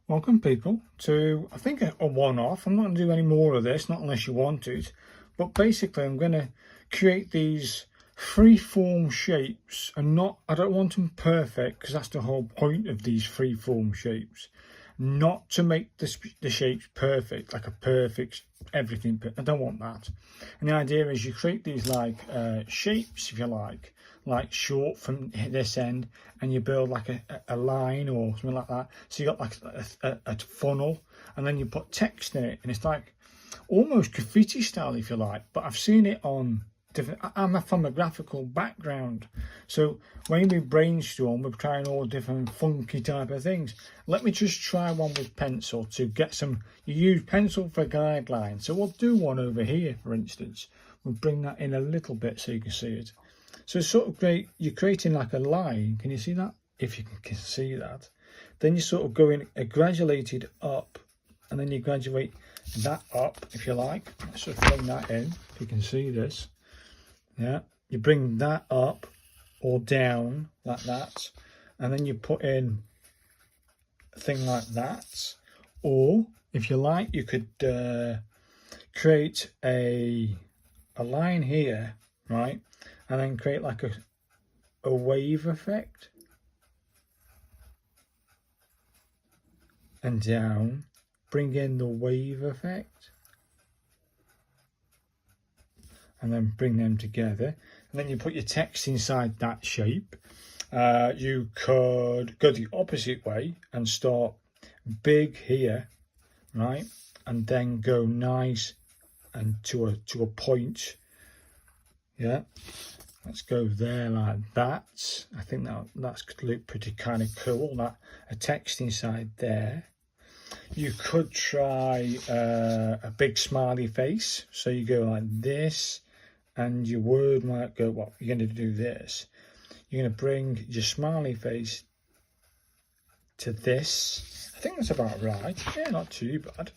Welcome people to, I think, a one-off. I'm not going to do any more of this, not unless you want it. But basically I'm going to create these freeform shapes, and I don't want them perfect, because that's the whole point of these freeform shapes. Not to make the shapes perfect, like a perfect everything. I don't want that. And the idea is you create these like shapes, if you like short from this end, and you build like a line or something like that. So you got like a funnel, and then you put text in it, and it's like almost graffiti style, if you like. But I've seen it on different. I'm from a graphical background, so when we brainstorm, we're trying all different funky type of things. Let me just try one with pencil to get some. You use pencil for guidelines, so we'll do one over here, for instance. We'll bring that in a little bit so you can see it. So it's sort of great. You're creating like a line. Can you see that? If you can see that, then you sort of going graduated up, and then you graduate that up, if you like. Let's just bring that in. If you can see this. Yeah, you bring that up or down like that, and then you put in a thing like that. Or if you like, you could create a line here, right, and then create like a wave effect, and down, bring in the wave effect, and then bring them together, and then you put your text inside that shape. You could go the opposite way and start big here, right, and then go nice and to a point. Yeah, let's go there like that. I think that's could look pretty kind of cool, that a text inside there. You could try a big smiley face, so you go like this, and your word might go, well, you're going to do this. You're going to bring your smiley face to this. I think that's about right. Yeah, not too bad.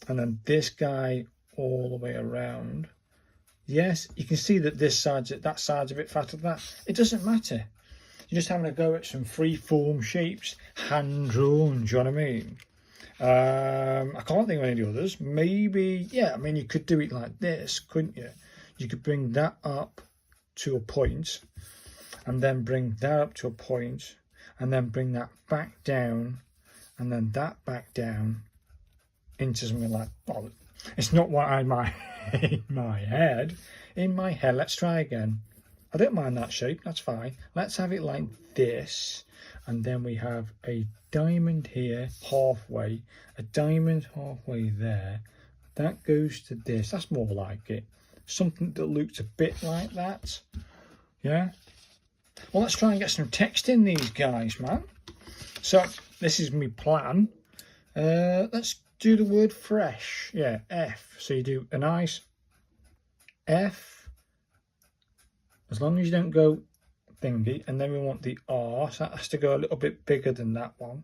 And then this guy all the way around. Yes, you can see that that side's a bit fatter than that. It doesn't matter. You're just having a go at some free form shapes, hand drawn. Do you know what I mean? I can't think of any others. Maybe, yeah. I mean, you could do it like this, couldn't you? You could bring that up to a point, and then bring that up to a point, and then bring that back down, and then that back down into something like. Well, it's not what I had in my head. In my head, let's try again. I don't mind that shape, that's fine. Let's have it like this, and then we have a diamond here halfway, a diamond halfway there. That goes to this. That's more like it. Something that looks a bit like that. Yeah. Well, let's try and get some text in these guys, man. So this is my plan. Let's do the word fresh. Yeah, F. So you do a nice F, as long as you don't go thingy, and then we want the R, so that has to go a little bit bigger than that one.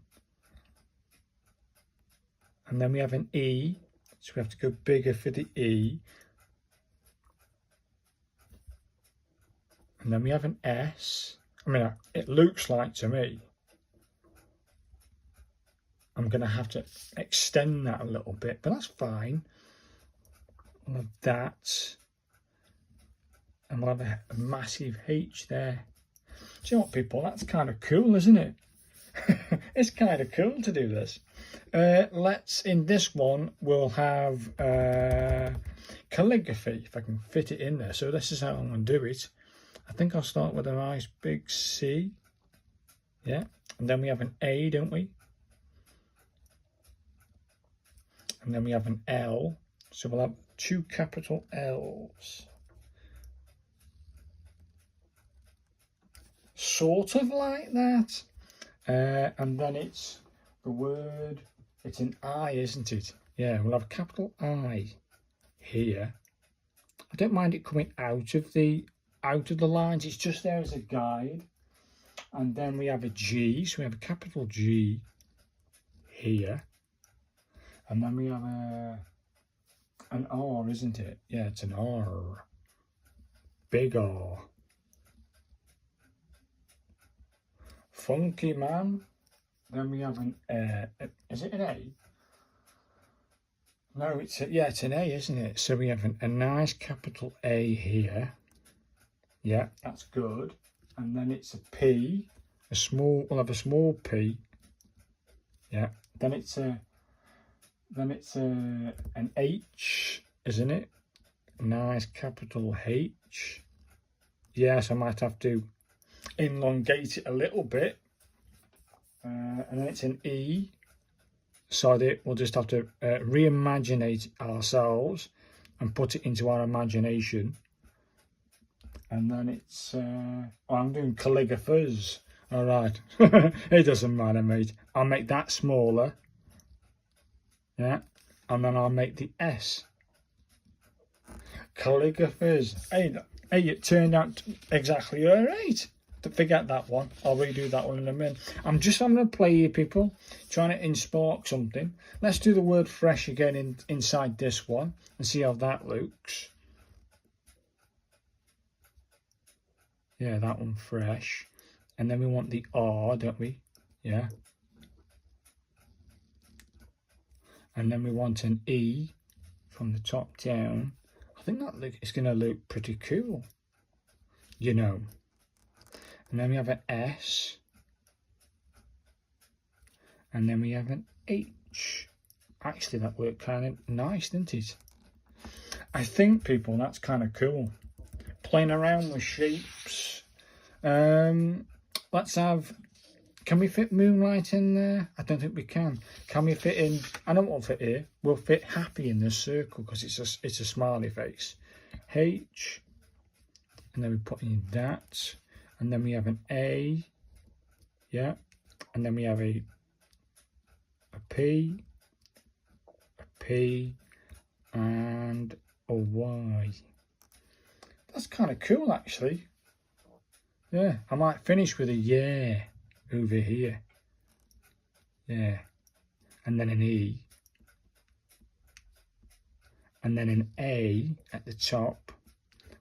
And then we have an E, so we have to go bigger for the E. And then we have an S. I mean, it looks like to me. I'm going to have to extend that a little bit, but that's fine. Like that. And we'll have a massive H there. Do you know what, people? That's kind of cool, isn't it? It's kind of cool to do this. In this one, we'll have calligraphy, if I can fit it in there. So this is how I'm going to do it. I think I'll start with a nice big C. Yeah. And then we have an A, don't we? And then we have an L. So we'll have 2 capital L's. Sort of like that. And then it's the word, it's an I, isn't it? Yeah, we'll have a capital I here. I don't mind it coming out of the lines, it's just there as a guide. And then we have a G, so we have a capital G here. And then we have an R, isn't it? Yeah, it's an R. Big R. Funky, man. Then we have an, is it an A? No, it's an A, isn't it? So we have a nice capital A here. Yeah, that's good. And then it's a P, we'll have a small P. Yeah, then it's an H, isn't it? Nice capital H. Yes, I might have to elongate it a little bit. And then it's an E. So we'll just have to reimaginate ourselves and put it into our imagination. And then it's, I'm doing calligraphers. All right, it doesn't matter, mate. I'll make that smaller. Yeah, and then I'll make the S. Calligraphers. Hey, it turned out exactly all right. To forget that one, I'll redo that one in a minute. I'm just having a play here, people, trying to spark something. Let's do the word fresh again inside this one and see how that looks. Yeah, that one fresh. And then we want the R, don't we? Yeah. And then we want an E from the top down. I think that it's going to look pretty cool, you know. And then we have an S. And then we have an H. Actually, that worked kind of nice, didn't it? I think, people, that's kind of cool. Playing around with shapes. Let's have, can we fit moonlight in there? I don't think we can. Can we fit in, I don't want to fit here. We'll fit happy in this circle because it's a smiley face. H, and then we put in that. And then we have an A, yeah. And then we have a P, and a Y. That's kind of cool, actually. Yeah, I might finish with a yeah over here. Yeah. And then an E. And then an A at the top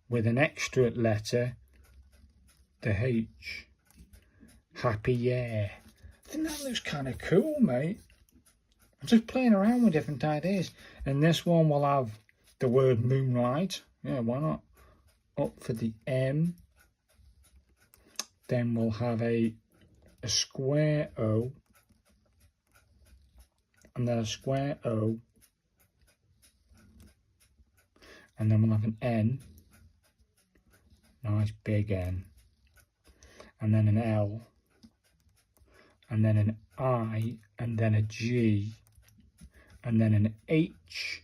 with an extra letter, the H. Happy yeah. I think that looks kind of cool, mate. I'm just playing around with different ideas. And this one will have the word moonlight. Yeah, why not? Up for the M. Then we'll have a square O, and then a square O, and then we'll have an N, nice big N, and then an L, and then an I, and then a G, and then an H,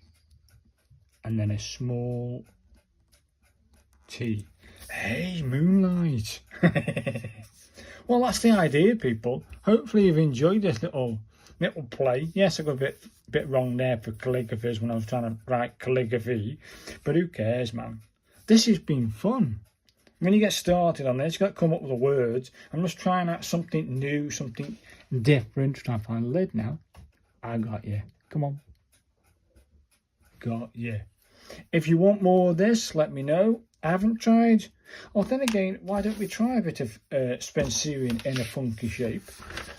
and then a small T. Hey, moonlight. Well, that's the idea, people. Hopefully you've enjoyed this little play. Yes, I got a bit wrong there for calligraphers when I was trying to write calligraphy, but who cares, man? This has been fun. When you get started on this, you've got to come up with the words. I'm just trying out something new, something different. Trying to find a lid now. I got you. Come on. Got you. If you want more of this, let me know. I haven't tried. Well, then again, why don't we try a bit of Spencerian in a funky shape?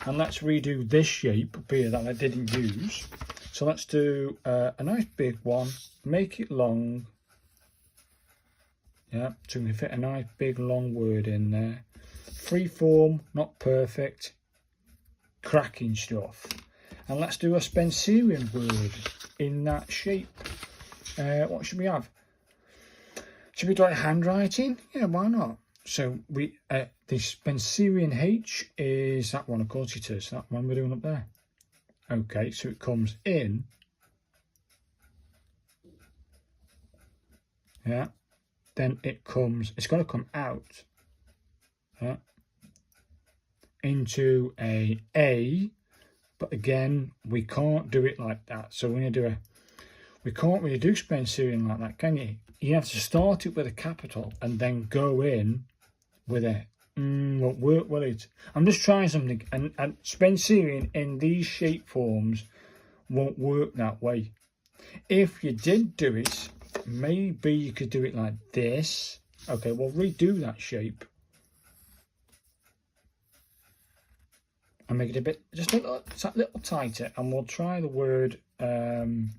And let's redo this shape up here that I didn't use. So let's do a nice big one. Make it long. Yeah, so we can fit a nice big long word in there. Freeform, not perfect. Cracking stuff. And let's do a Spencerian word in that shape. What should we have? Should we do it handwriting? Yeah, why not? So we the Spencerian H is that one, of course it is. That one we're doing up there. Okay, so it comes in. Yeah. Then it's going to come out. Yeah. Into a, but again, we can't do it like that. So we're going to do we can't really do Spencerian like that, can you? You have to start it with a capital and then go in with a, won't work, will it? I'm just trying something, and Spencerian in these shape forms won't work that way. If you did do it, maybe you could do it like this. Okay, well, redo that shape. and make it a bit, just a little tighter, and we'll try the word, no,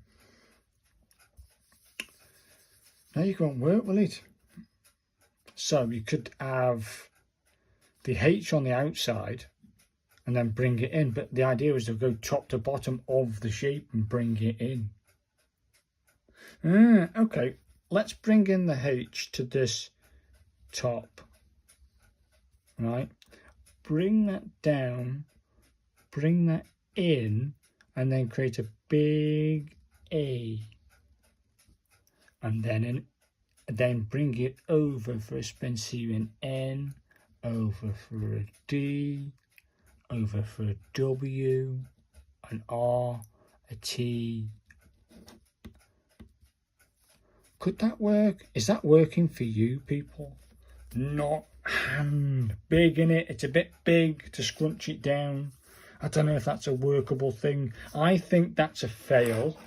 you won't work, will it? So you could have the H on the outside and then bring it in, but the idea is to go top to bottom of the shape and bring it in. Okay, let's bring in the H to this top, right? Bring that down, bring that in, and then create a big A, and then bring it over for a Spencerian N, over for a D, over for a W, an R, a T. Could that work? Is that working for you people? Not hand big in it. It's a bit big to scrunch it down. I don't know if that's a workable thing. I think that's a fail.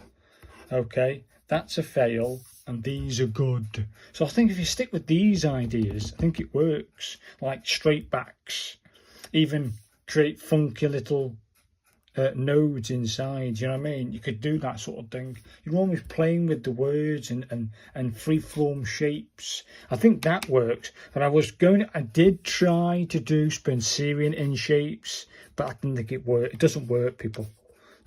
Okay, that's a fail, and these are good. So I think if you stick with these ideas, I think it works. Like straight backs, even create funky little nodes inside, you know what I mean? You could do that sort of thing. You're always playing with the words and freeform shapes. I think that works. But I did try to do Spencerian in shapes, but I didn't think it worked. It doesn't work, people.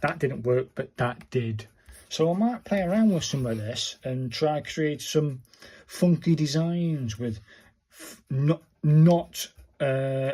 That didn't work, but that did. So I might play around with some of this and try to create some funky designs with not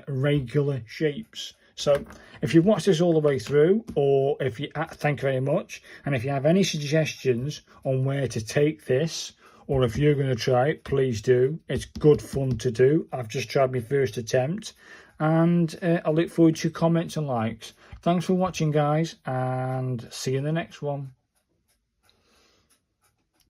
regular shapes. So if you watch this all the way through, or if you, thank you very much. And if you have any suggestions on where to take this, or if you're going to try it, please do. It's good fun to do. I've just tried my first attempt, and I look forward to your comments and likes. Thanks for watching, guys, and see you in the next one.